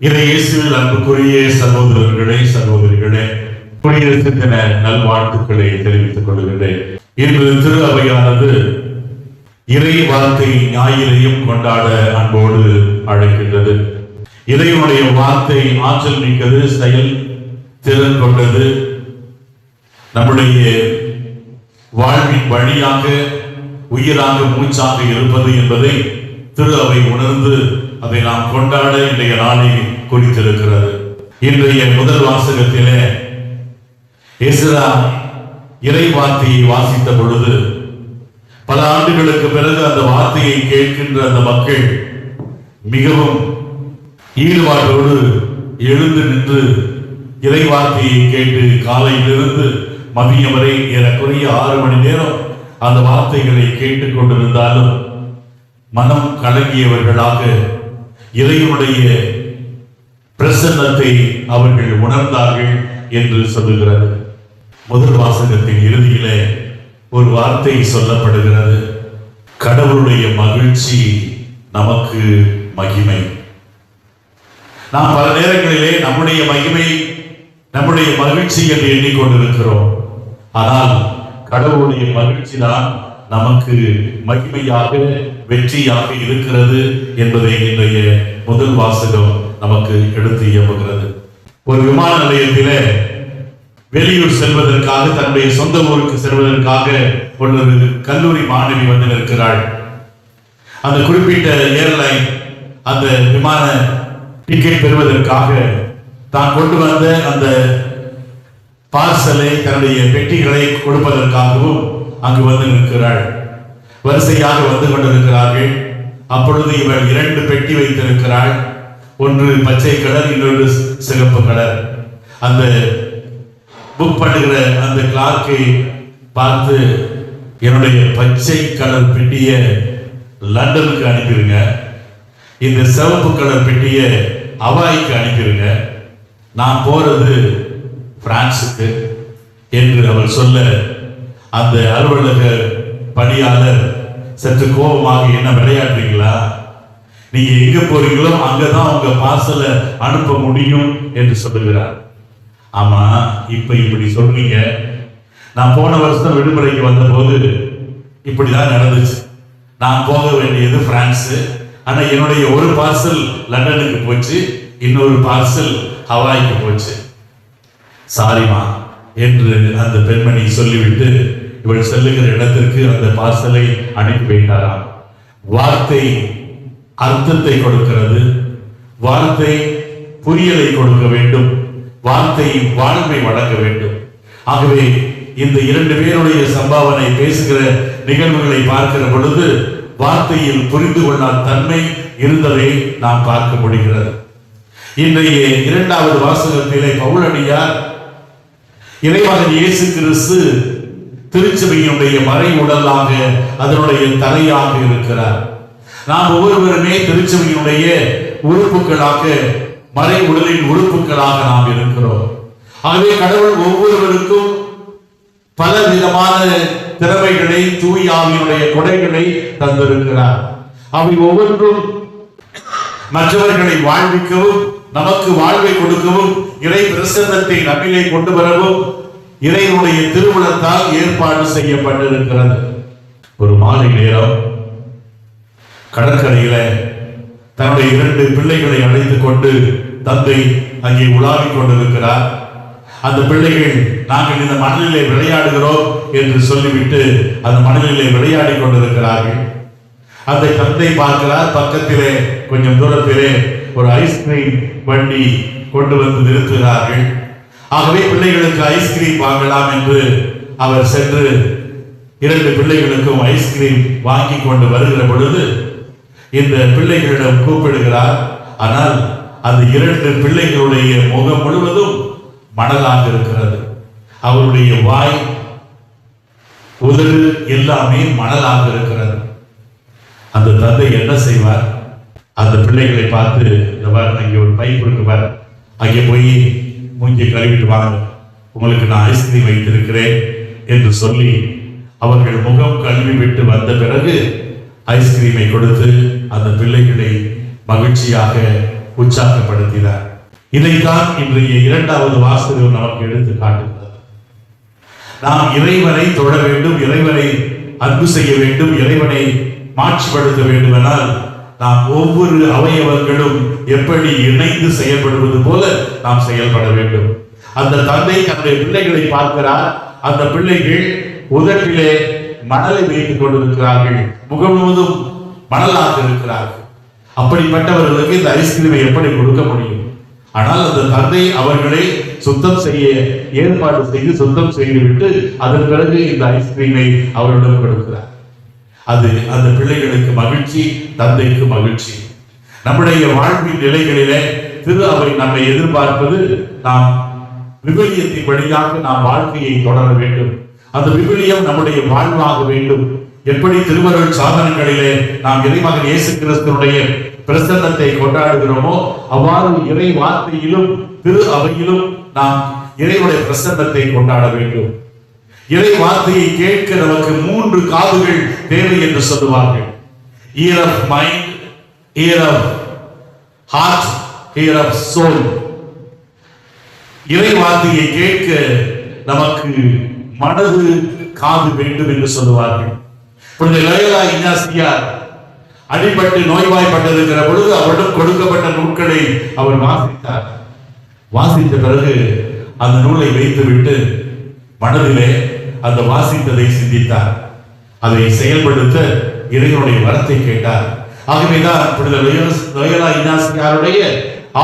இயேசுவில் அன்புக்குரிய சகோதரர்களே சகோதரிகளே, குடியரசு தின நல்வாழ்த்துக்களை தெரிவித்துக் கொள்கிறேன். இன்று திரு அவையானது இறை வார்த்தை ஞாயிறையும் கொண்டாட அன்போடு அழைக்கின்றது. இறைவனுடைய வார்த்தை ஆற்றல் மிக்கது, செயல் திறன் கொண்டது. நம்முடைய வாழ்வின் வழியாக உயிராக மூச்சாக இருப்பது என்பதை திரு அவை உணர்ந்து அதை நாம் கொண்டாட இன்றைய நாளை குறித்திருக்கிறது. இன்றைய முதல் வாசகத்திலே எஸ்ரா இறை வார்த்தையை வாசித்த பொழுது பல ஆண்டுகளுக்கு பிறகு அந்த வார்த்தையை கேட்கின்ற அந்த மக்கள் மிகவும் ஈடுபாட்டோடு எழுந்து நின்று இறை வார்த்தையை கேட்டு காலையிலிருந்து மதியம் வரை ஏறக்குறைய 6 மணி நேரம் அந்த வார்த்தைகளை கேட்டுக் கொண்டிருந்தாலும் மனம் கலங்கியவர்களாக இறைவனுடைய பிரசன்னத்தை அவர்கள் உணர்ந்தார்கள் என்று சொல்லுகிறது. முதல் வாசகத்தின் இறுதியிலே ஒரு வார்த்தை சொல்லப்படுகிறது, கடவுளுடைய மகிழ்ச்சி நமக்கு மகிமை. நாம் பல நேரங்களிலே நம்முடைய மகிமை நம்முடைய மகிழ்ச்சி என்று எண்ணிக்கொண்டிருக்கிறோம். ஆனால் கடவுளுடைய மகிழ்ச்சி தான் நமக்கு மகிமையாக வெற்றியாக இருக்கிறது என்பதை இன்றைய முதல் வாசகம் நமக்கு எடுத்து இயம்புகிறது. ஒரு விமான நிலையத்திலே வெளியூர் செல்வதற்காக, தன்னுடைய சொந்த ஊருக்கு செல்வதற்காக ஒரு கல்லூரி மாணவி வந்து நிற்கிறாள். அந்த குறிப்பிட்ட ஏர்லைன் அந்த விமான டிக்கெட் பெறுவதற்காக தான் கொண்டு வந்த அந்த பார்சலை, தன்னுடைய பெட்டிகளை கொடுப்பதற்காகவும் அங்கு வந்து நிற்கிறாள். வரிசையாக வந்து கொண்டிருக்கிறார்கள். அப்பொழுது இவள் 2 பெட்டி வைத்திருக்கிறாள். ஒன்று பச்சை கலர், இன்னொரு சிகப்பு கலர். அந்த புக் பண்ணுகிற அந்த கிளார்க்கை பார்த்து, என்னுடைய பச்சை கலர் பெட்டியை லண்டனுக்கு அனுப்பிடுங்க, இந்த சிவப்பு கலர் பெட்டியை ஹவாய்க்கு அனுப்பிடுங்க, நான் போறது பிரான்சுக்கு என்று அவள் சொல்ல, அந்த அலுவலக பணியாளர் சற்று கோபமாக, என்ன விளையாடுறீங்களா, நீங்க எங்க போறீங்களோ அங்கதான் உங்க பார்சலை அனுப்ப முடியும் என்று சொல்லுகிறார். ஆமா, இப்ப இப்படி சொல்றீங்க, நான் போன வருஷம் விடுமுறைக்கு வந்த போது இப்படிதான் நடந்துச்சு. நான் போக வேண்டியது பிரான்ஸ், ஆனா என்னுடைய ஒரு பார்சல் லண்டனுக்கு போச்சு, இன்னொரு பார்சல் ஹவாய்க்கு போச்சு. சாரிமா என்று அந்த பெண்மணி சொல்லிவிட்டு இவள் செல்லுகிற இடத்திற்கு அந்த பார்சலை அனுப்பி வைத்தாராம். வார்த்தை அர்த்தத்தை கொடுக்கிறது, வார்த்தை புரியலை கொடுக்க வேண்டும், வார்த்தை வாழ்வை வழங்க வேண்டும். ஆகவே இந்த 2 பேருடைய சம்பாவனை பேசுகிற நிகழ்வுகளை பார்க்கிற பொழுது வார்த்தையில் புரிந்து கொள்ளாத தன்மை இருந்ததை நாம் பார்க்க முடிகிறது. இன்றைய 2வது வாசகத்திலே பவுலடியார் இறைமகன் இயேசு கிறிஸ்து திருச்சபையினுடைய மறை உடலாக, அதனுடைய தலையாக இருக்கிறார். நாம் ஒவ்வொருவருமே திருச்சபையினுடைய உறுப்புகளாக, மறை உடலின் உறுப்புகளாக நாம் இருக்கிறோம். ஆகவே கடவுள் ஒவ்வொருவருக்கும் பல விதமான திறமைகளை, தூய ஆவியினுடைய கொடைகளை தந்திருக்கிறார். அவை ஒவ்வொன்றும் மற்றவர்களை வாழ்விக்கவும், நமக்கு வாழ்வை கொடுக்கவும், இறை பிரசன்னத்தை நம்மிலே கொண்டு வரவும் இறைவனுடைய திருவுளத்தால் ஏற்பாடு செய்யப்பட்டிருக்கிறது. ஒரு மாலை நேரம் கடற்கரையில தன்னுடைய 2 பிள்ளைகளை அழைத்துக் கொண்டு தந்தை அங்கே உலாவிக் கொண்டிருக்கிறார். அந்த பிள்ளைகள், நாங்கள் இந்த மணலிலே விளையாடுகிறோம் என்று சொல்லிவிட்டு அந்த மணலிலே விளையாடி கொண்டிருக்கிறார்கள். அந்த தந்தை பார்க்கிறார், பக்கத்திலே கொஞ்சம் தூரத்திலே ஒரு ஐஸ்கிரீம் வண்டி கொண்டு வந்து நிறுத்துகிறார்கள். ஆகவே பிள்ளைகளுக்கு ஐஸ்கிரீம் வாங்கலாம் என்று அவர் சென்று 2 பிள்ளைகளுக்கும் ஐஸ்கிரீம் வாங்கி கொண்டு வருகிற பொழுது இந்த பிள்ளைகளிடம் கூப்பிடுகிறார். ஆனால் அந்த 2 பிள்ளைகளுடைய முகம் முழுவதும் மணலாக இருக்கிறது. அவருடைய வாய், உதடு எல்லாமே மணலாக இருக்கிறது. அந்த தந்தை என்ன செய்வார்? அந்த பிள்ளைகளை பார்த்து, அங்கே ஒரு பைப் இருக்குவார், அங்கே போய் மூஞ்சி கழுவிட்டு வாங்க, உங்களுக்கு நான் ஐஸ்கிரீம் வைத்திருக்கிறேன் என்று சொல்லி அவர்கள் முகம் கழுவி விட்டு வந்த பிறகு ஐஸ்கிரீமை கொடுத்து அந்த பிள்ளைகளை மகிழ்ச்சியாக உற்சாகப்படுத்தினார். இதைத்தான் இன்றைய இரண்டாவது வாசகம் நமக்கு எடுத்து காட்டுகிறது. நாம் இறைவனை தொழ வேண்டும், இறைவனை அன்பு செய்ய வேண்டும், இறைவனை மாட்சிப்படுத்த வேண்டுமென்றால் நாம் ஒவ்வொரு அவயவங்களும் எப்படி இணைந்து செயல்படுவது போல நாம் செயல்பட வேண்டும். அந்த தந்தை தன்னுடைய பிள்ளைகளை பார்க்கிறார். அந்த பிள்ளைகள் உதட்டிலே மணலை வைத்துக் கொண்டிருக்கிறார்கள், முகம் முழுவதும் மணலாக இருக்கிறார்கள். அப்படிப்பட்டவர்களுக்கு இந்த ஐஸ்கிரீமை எப்படி கொடுக்க முடியும்? ஆனால் அந்த தந்தை அவர்களை சுத்தம் செய்ய ஏற்பாடு செய்து சுத்தம் செய்துவிட்டு அதன் பிறகு இந்த ஐஸ்கிரீமை அவரிடம் கொடுக்கிறார். அது அந்த பிள்ளைகளுக்கு மகிழ்ச்சி, தந்தைக்கு மகிழ்ச்சி. நம்முடைய வாழ்வின் நிலைகளிலே திரு அவை நம்மை எதிர்பார்ப்பது நாம் விவிலியத்தின் வழியாக நாம் வாழ்க்கையை தொடர வேண்டும். அந்த விவிலியம் நம்முடைய வாழ்வாக வேண்டும். எப்படி திருவருள் சாதனங்களிலே நாம் இறைமகன் இயேசு கிறிஸ்துவினுடைய பிரசன்னத்தை கொண்டாடுகிறோமோ அவ்வாறு இறை வார்த்தையிலும் திரு அவையிலும் நாம் இறைவனுடைய பிரசன்னத்தை கொண்டாட வேண்டும். இறை வார்த்தையை கேட்க நமக்கு 3 காதுகள் தேவை என்று சொல்லுவார்கள். ear of mind, ear of heart, ear of soul. இறை வார்த்தையை கேட்க நமக்கு மனது காது வேண்டும் என்று சொல்லுவார்கள். லயோலா இஞ்ஞாசியார் அடிபட்டு நோய்வாய்ப்பட்டிருக்கிற பொழுது அவரிடம் கொடுக்கப்பட்ட நூல்களை அவர் வாசித்தார். வாசித்த பிறகு அந்த நூலை வைத்துவிட்டு மனதிலே அந்த வாசித்ததை சிந்தித்தார். அதை செயல்படுத்த இறைவனுடைய வரத்தை கேட்டார். ஆகவேதான் லயோலா இஞ்ஞாசியாருடைய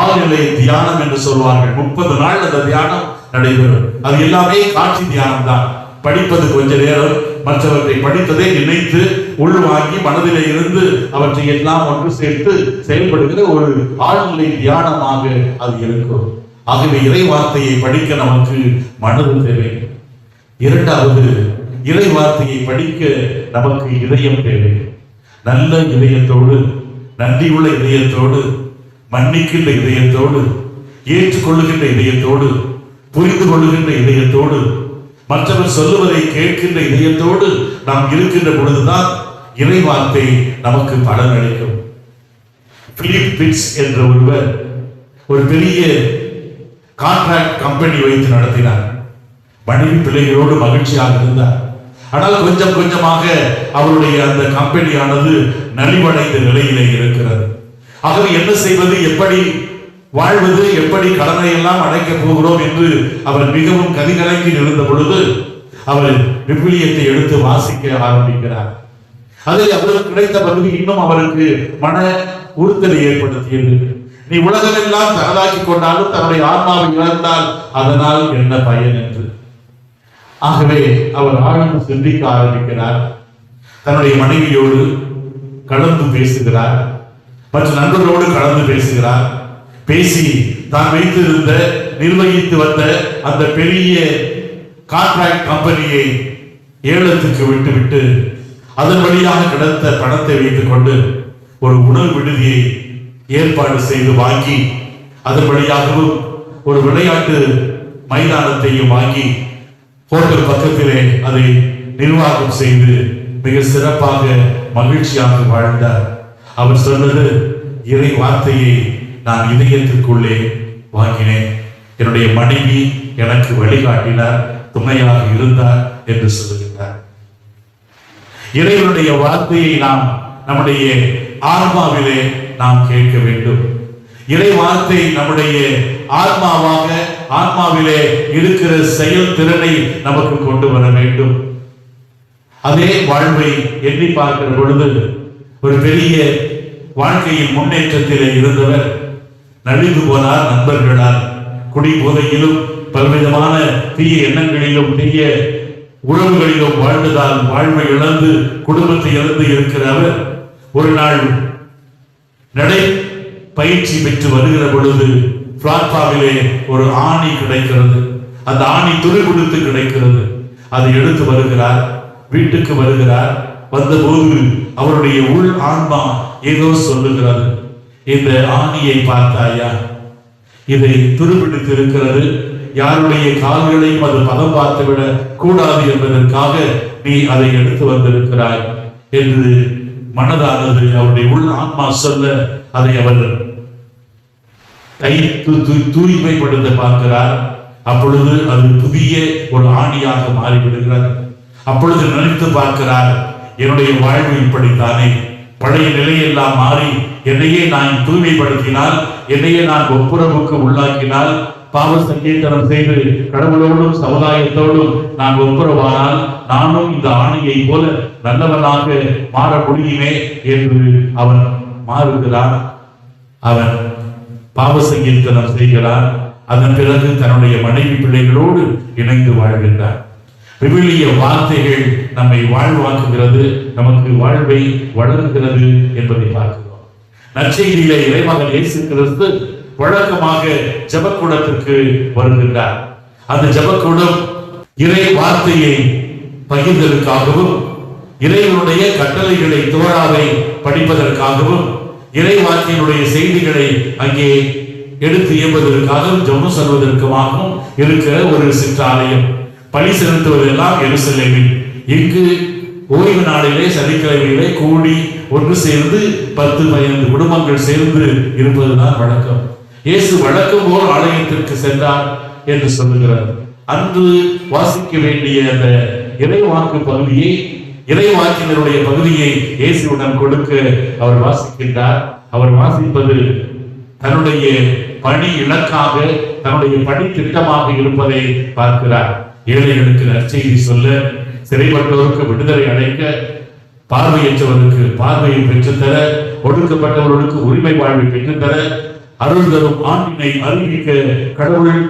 ஆழ்நிலை தியானம் என்று சொல்வார்கள். 30 நாள் அந்த தியானம் நடைபெறும். அது எல்லாமே காட்சி தியானம் தான். படிப்பது கொஞ்ச நேரம், மற்றவற்றை படித்ததை நினைத்து உள்வாங்கி மனதிலே இருந்து அவற்றை எல்லாம் ஒன்று சேர்த்து செயல்படுகிற ஒரு ஆழ்நிலை தியானமாக அது இருக்கும். ஆகவே இறை வார்த்தையை படிக்க நமக்கு மனது தேவை. இரண்டாவது, இறை வார்த்தையை படிக்க நமக்கு இதயம் தேவை. நல்ல இதயத்தோடு, நன்றியுள்ள இதயத்தோடு, மன்னிக்கின்ற இதயத்தோடு, ஏற்றுக்கொள்ளுகின்ற இதயத்தோடு, புரிந்து கொள்ளுகின்ற இதயத்தோடு, மற்றவர் சொல்லுவதை கேட்கின்ற இதயத்தோடு நாம் இருக்கின்ற பொழுதுதான் இறை வார்த்தை நமக்கு பலன் அளிக்கும். பிலிப் பிட்ஸ் என்ற ஒருவர் ஒரு பெரிய கான்ட்ராக்ட் கம்பெனி வைத்து நடத்தினார். மனைவி பிள்ளைகளோடு மகிழ்ச்சியாக இருந்தார். ஆனால் கொஞ்சம் கொஞ்சமாக அவருடைய அந்த கம்பெனியானது நலிவடைந்த நிலையிலே இருக்கிறது. ஆகவே என்ன செய்வது, எப்படி வாழ்வது, எப்படி கடனை எல்லாம் அடைக்கப் போகிறோம் என்று அவர் மிகவும் கதிகலங்கி இருந்த பொழுது அவர் விவிலியத்தை எடுத்து வாசிக்க ஆரம்பிக்கிறார். அதில் அவருக்கு கிடைத்த பகுதி இன்னும் அவருக்கு மன உறுத்தலை ஏற்படுத்தியது. நீ உலகமெல்லாம் தனதாக்கி கொண்டாலும் தன்னுடைய ஆன்மாவை இழந்தால் அதனால் என்ன பயன் என்று. ஆகவே அவர் ஆழ்ந்து சிந்திக்க ஆரம்பிக்கிறார். தன்னுடைய மனைவியோடு கலந்து பேசுகிறார், மற்ற நண்பர்களோடு கலந்து பேசுகிறார். பேசி தான் வைத்திருந்த நிர்வகித்து வந்த அந்த பெரிய கான்ட்ராக்ட் கம்பெனியை ஏலத்துக்கு விட்டுவிட்டு அதன் வழியாக கிடைத்த பணத்தை வைத்துக் கொண்டு ஒரு உணவு விடுதியை ஏற்பாடு செய்து வாங்கி அதன் வழியாகவும் ஒரு விளையாட்டு மைதானத்தையும் வாங்கி ஹோட்டல் பக்கத்திலே அதை நிர்வாகம் செய்து மிக சிறப்பாக மகிழ்ச்சியாக வாழ்ந்தார். அவர் சொன்னது, இறை வார்த்தையை நான் இதயத்திற்குள்ளே வாங்கினேன், என்னுடைய மனைவி எனக்கு வழிகாட்டினார், துணையாக இருந்தார் என்று சொல்லுகிறார். இறைவனுடைய வார்த்தையை நாம் நம்முடைய ஆன்மாவிலே நாம் கேட்க வேண்டும். இறை வார்த்தை நம்முடைய ஆன்மாவாக, ஆன்மாவிலே இருக்கிற செயல் திறனை நமக்கு கொண்டு வர வேண்டும். அதே வாழ்வை எண்ணி பார்க்கிற பொழுது ஒரு பெரிய வாழ்க்கையின் முன்னேற்றத்திலே இருந்தவர் நலிந்து போனார். நண்பர்களால் குடி போதையிலும் பல்விதமான தீய எண்ணங்களிலும் தீய உறவுகளிலும் வாழ்ந்ததால் வாழ்வை இழந்து குடும்பத்தை இழந்து இருக்கிற அவர் ஒரு நாள் நடை பயிற்சி பெற்று வருகிற பொழுது பிளாட்பார்மிலே ஒரு ஆணி கிடைக்கிறது. அந்த ஆணி துருகுடுத்து கிடைக்கிறது. அதை எடுத்து வருகிறார், வீட்டுக்கு வருகிறார். வந்தபோது அவருடைய உள் ஆன்மா ஏதோ சொல்லுகிறது, இந்த ஆணியை பார்த்தாயா, இதை துருபிடித்து இருக்கிறது, யாருடைய கால்களையும் அது பதம் பார்த்துவிட கூடாது என்பதற்காக நீ அதை எடுத்து வந்திருக்கிறாய் என்று மனதானது அவருடைய உள் ஆன்மா சொல்ல அதை அவர் தூய்மைப்படுத்த பார்க்கிறார். அப்பொழுது அது புதிய ஒரு ஆணியாக மாறிவிடுகிறது. அப்பொழுது நினைத்து பார்க்கிறார், என்னுடைய வாழ்வு இப்படித்தானே, பழைய நிலையெல்லாம் மாறி என்னையே நான் தூய்மைப்படுத்தினால், என்னையே நான் ஒப்புரவுக்கு உள்ளாக்கினால், பாவ சங்கீர்த்தனம் செய்து கடவுளோடும் சமுதாயத்தோடும் நான் ஒப்புரவானால் நானும் இந்த ஆணையை போல நல்லவனாக மாற முடியுமே என்று அவன் மாறுகிறான். அவன் பாவ சங்கீர்த்தனம் செய்கிறான். அதன் பிறகு தன்னுடைய மனைவி பிள்ளைகளோடு இணைந்து வாழ்கின்றார். விவிலிய வார்த்தைகள் நம்மை வாழ்வாக்குகிறது, நமக்கு வாழ்வை வழங்குகிறது என்பதை பார்க்கிறோம். நற்செய்தியிலே இறைமகன் இயேசு கிறிஸ்து வழக்கமாக ஜெபக்கூடத்திற்கு வருகின்றார். அந்த ஜெபக்கூடம் இறை வார்த்தையை பகிர்ந்ததற்காகவும், இறைவனுடைய கட்டளைகளை தோராவை படிப்பதற்காகவும், இறை வார்த்தையினுடைய செய்திகளை அங்கே எடுத்து இயம்பதற்காகவும் ஜெபம் சொல்வதற்காகவும் இருக்கிற ஒரு சிற்றாலயம். பலி செலுத்துவதெல்லாம் எருசலேமில். இங்கு ஓய்வு நாளிலே சனிக்கிழமையிலே கூடி ஒன்று சேர்ந்து 10-15 குடும்பங்கள் சேர்ந்து இருப்பதுதான் வழக்கம். இயேசு வழக்கம் போல் ஆலயத்திற்கு சென்றார் என்று சொல்லுகிறார். அன்று வாசிக்க வேண்டிய அந்த இறைவாக்கு பகுதியை, இறைவாக்கினருடைய பகுதியை இயேசுவுடன் கொடுக்க அவர் வாசிக்கின்றார். அவர் வாசிப்பது தன்னுடைய பணி இலக்காக, தன்னுடைய பணி திட்டமாக இருப்பதை பார்க்கிறார். ஏழைகளுக்கு நற்செய்தி சொல்ல, சிறைப்பட்டவருக்கு விடுதலை அடைக்க, பார்வையற்றவருக்கு பார்வையை பெற்றுத்தர, ஒடுக்கப்பட்டவர்களுக்கு உரிமை வாழ்வை பெற்றுத்தர, அருள் தரும் ஆண்டினை அறிவிக்க கடவுள்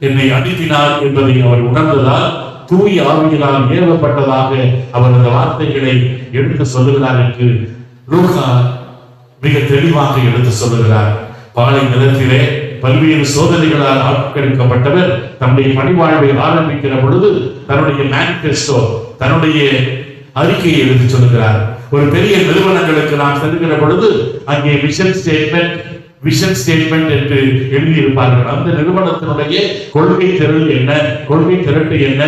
என்னை அனுப்பினார் என்பதை அவர் உணர்ந்ததால் தூய ஆவியினால் ஏவப்பட்டதாக அவர் அந்த வார்த்தைகளை எடுத்து சொல்லுகிறார் என்று லூக்கா மிக தெளிவாக எடுத்து சொல்லுகிறார். பாலை நிலத்திலே பல்வேறு சோதனைகளால் ஆட்கெடுக்கப்பட்டவர் தன்னுடைய பணிவாழ்வை ஆரம்பிக்கிற பொழுது தன்னுடைய மேனிஃபெஸ்டோ, தன்னுடைய அறிக்கையை எடுத்து சொல்லுகிறார். ஒரு பெரிய நிறுவனங்களுக்கு நாம் செல்கிற பொழுது அங்கே விஷன் ஸ்டேட்மெண்ட் என்று எழுதியிருப்பார்கள். அந்த நிறுவனத்தினுடைய கொள்கை திரள் என்ன, கொள்கை திரட்டு என்ன,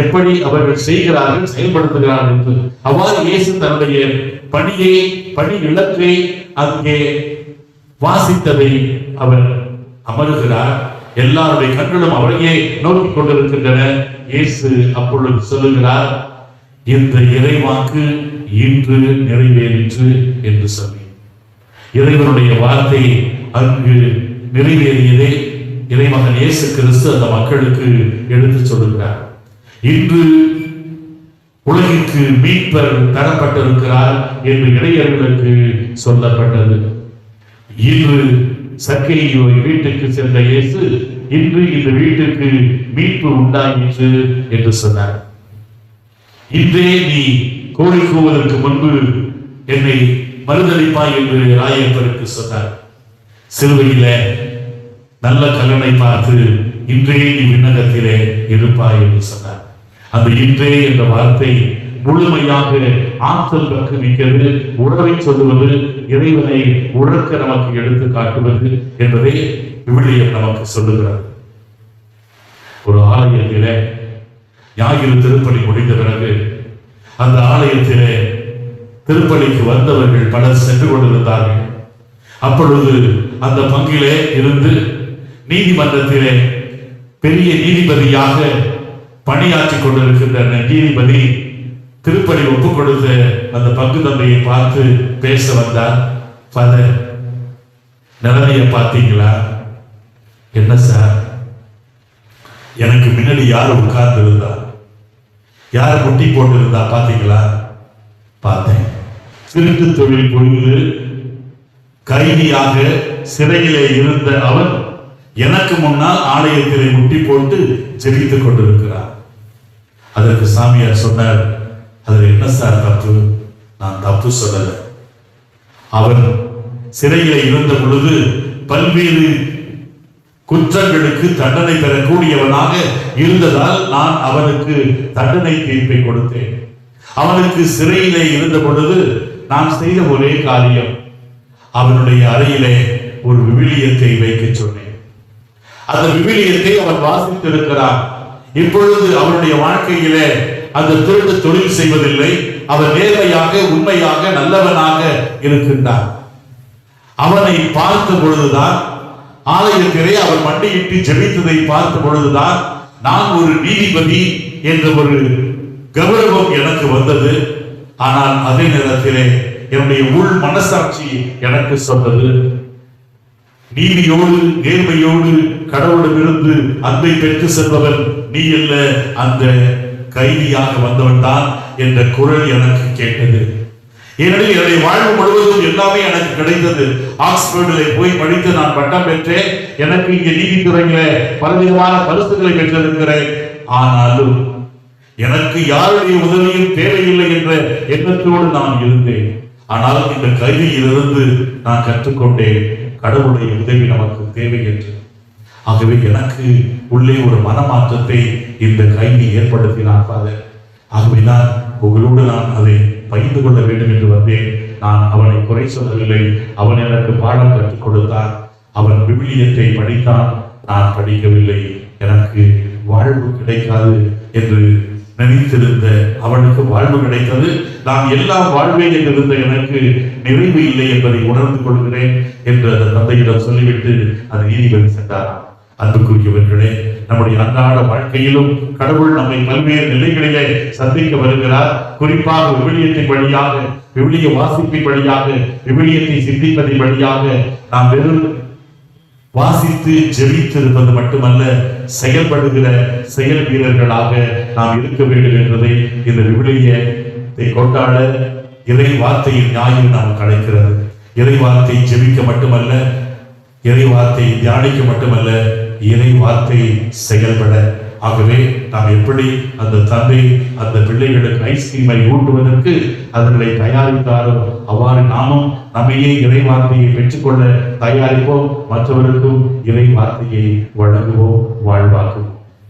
எப்படி அவர்கள் செய்கிறார்கள், செயல்படுத்துகிறார்கள் என்று. அவ்வாறு இயேசு தன்னுடைய பணி இலக்கை அங்கே வாசித்ததை அவர் அமருகிறார். எல்லாருடைய கண்களும் அவரையே நோக்கிக் கொண்டிருக்கின்றன. இயேசு அப்பொழுது சொல்லுகிறார், இந்த இறைவாக்கு இன்று நிறைவேறிற்று என்று சொல்லி, இறைவனுடைய வார்த்தை அங்கு நிறைவேறியதை இறைமகன் இயேசு கிறிஸ்து அந்த மக்களுக்கு எடுத்து சொல்லுகிறார். இன்று உலகிற்கு மீட்பர் தரப்பட்டிருக்கிறார் என்று இடையர்களுக்கு சொல்லப்பட்டது. இன்று சக்கேயு வீட்டுக்கு சென்ற இயேசு இன்று இந்த வீட்டுக்கு மீட்பு உண்டாயிற்று என்று சொன்னார். இன்றே நீ கோழி கூவதற்கு முன்பு என்னை மறுதளிப்பாய் என்று ராயப்பருக்கு சொன்னார். சிலுவையில நல்ல கல்லணை பார்த்து இன்றே நீ விண்ணகத்திலே இருப்பாய் என்று சொன்னார். அந்த இன்றே என்ற வார்த்தை முழுமையாக ஆற்றல் பக்குவிக்கிறது, உறவை சொல்லுவது, இறைவனை உறக்க நமக்கு எடுத்து காட்டுவது என்பதை விவிலியம் நமக்கு சொல்லுகிறது. ஒரு ஆலயத்திலே ஞாயிறு திருப்பலி முடிந்த பிறகு அந்த ஆலயத்திலே திருப்பலிக்கு வந்தவர்கள் பலர் சென்று கொண்டிருந்தார்கள். அப்பொழுது அந்த பங்கிலே இருந்து நீதிமன்றத்திலே பெரிய நீதிபதியாக பணியாற்றிக் கொண்டிருக்கின்ற நீதிபதி திருப்பலி ஒப்புக் கொடுத்த அந்த பங்கு தந்தையை பார்த்து பேச வந்தார். ஃபாதர், நிலைமையை பார்த்தீங்களா? என்ன சார், எனக்கு முன்னாடி யார் உட்கார்ந்து இருந்தா, யார் முட்டி போட்டு இருந்தா பாத்தீங்களா? பார்த்தேன். திருட்டு தொழில் புரிந்து கைதியாக சிறையிலே இருந்த அவன் எனக்கு முன்னால் ஆலயத்திலே முட்டி போட்டு ஜெபித்துக் கொண்டிருக்கிறார். அதற்கு சாமியார் சொன்னார், அதுல என்ன சார் தப்பு? நான் தப்பு சொல்லல. அவன் சிறையிலே இருந்த பொழுது பல்வேறு குற்றங்களுக்கு தண்டனை பெறக்கூடியவனாக இருந்ததால் நான் அவனுக்கு தண்டனை தீர்ப்பை கொடுத்தேன். அவனுக்கு சிறையிலே இருந்த பொழுது நான் செய்த ஒரே காரியம், அவனுடைய அறையிலே ஒரு விவிலியத்தை வைக்க சொன்னேன். அந்த விவிலியத்தை அவன் வாசித்திருக்கிறான். இப்பொழுது அவனுடைய வாழ்க்கையிலே அந்த திருட்டு தொழில் செய்வதில்லை. அவன் நேர்மையாக, உண்மையாக, நல்லவனாக இருக்கின்றான். அவனை பார்த்த பொழுதுதான் ஆலயத்திலே அவர் மண்டியிட்டு ஜெபித்ததை பார்த்த பொழுதுதான் நான் ஒரு நீதிபதி என்ற ஒரு கௌரவம் எனக்கு வந்தது. ஆனால் அதே நேரத்திலே என்னுடைய உள் மனசாட்சி எனக்கு சொன்னது, நீதியோடு நேர்மையோடு கடவுளிடமிருந்து அன்பை பெற்று செல்பவன் நீ அல்ல, அந்த கைதியாக வந்தவன் தான் என்ற குரல் எனக்கு கேட்டது. ஏனெனில் என்னுடைய வாழ்வு முழுவதும் எல்லாமே எனக்கு கிடைத்தது. ஆக்ஸ்போர்டிலே போய் படித்து நான் பட்டம் பெற்றேன். எனக்கு இங்கே நீதித்துறையில பலவிதமான பரிசுகளை பெற்றிருக்கிறேன். ஆனாலும் எனக்கு யாருடைய உதவியும் தேவையில்லை என்ற எண்ணத்தோடு நான் இருந்தேன். ஆனால் இந்த கைதியிலிருந்து நான் கற்றுக்கொண்டேன், கடவுளுடைய உதவி நமக்கு தேவை என்று. ஆகவே எனக்கு உள்ளே ஒரு மனமாற்றத்தை இந்த கைதி ஏற்படுத்தினார் ஃபாதர். ஆகவேதான் உங்களோடு நான் அதை பகிர்ந்து கொள்ள வேண்டும் என்று வந்தேன். நான் அவனை குறை சொல்லவில்லை. அவன் எனக்கு பாடம் கற்றுக் கொடுத்தான். அவன் விவிலியத்தை படித்தான், நான் படிக்கவில்லை. எனக்கு வாழ்வு கிடைக்காது என்று நினைத்திருந்த அவனுக்கு வாழ்வு கிடைத்தது. நான் எல்லாம் வாழ்வேன் என்றிருந்த எனக்கு நிறைவு இல்லை என்பதை உணர்ந்து கொள்கிறேன் என்று அந்த தந்தையிடம் சொல்லிவிட்டு அந்த நீதிபதி சென்றார். அன்புக்குரியவர்களே, நம்முடைய அன்றாட வாழ்க்கையிலும் கடவுள் நம்மை பல்வேறு நிலைகளிலே சந்திக்க வருகிறார். குறிப்பாக விவிலியத்தின் வழியாக, விவிலிய வாசிப்பின் வழியாக, விவிலியத்தை சிந்திப்பதின் வழியாக நாம் வெறும் வாசித்து ஜெபித்திருப்பது மட்டுமல்ல, செயல்படுகிற செயல் வீரர்களாக நாம் இருக்க வேண்டும் என்பதை இந்த விவிலியத்தை கொண்டாட இறை வார்த்தையின் ஞாயிறு நமக்கு அழைக்கிறது. இறை வார்த்தை ஜெபிக்க மட்டுமல்ல, இறை வார்த்தை தியானிக்க மட்டுமல்ல, இறை வார்த்தை செயல்பட. ஆகவே நாம் எப்படி அந்த தந்தை அந்த பிள்ளைகளுக்கு ஐஸ்கிரீமை ஊட்டுவதற்கு அதனை தயாரித்தாரோ, அவ்வாறு நாமும் நம்மையே இறை வார்த்தையை பெற்றுக்கொள்ள தயாரிப்போம், மற்றவருக்கும் இறை வார்த்தையை வழங்குவோம், வாழ்வாக்குவோம்.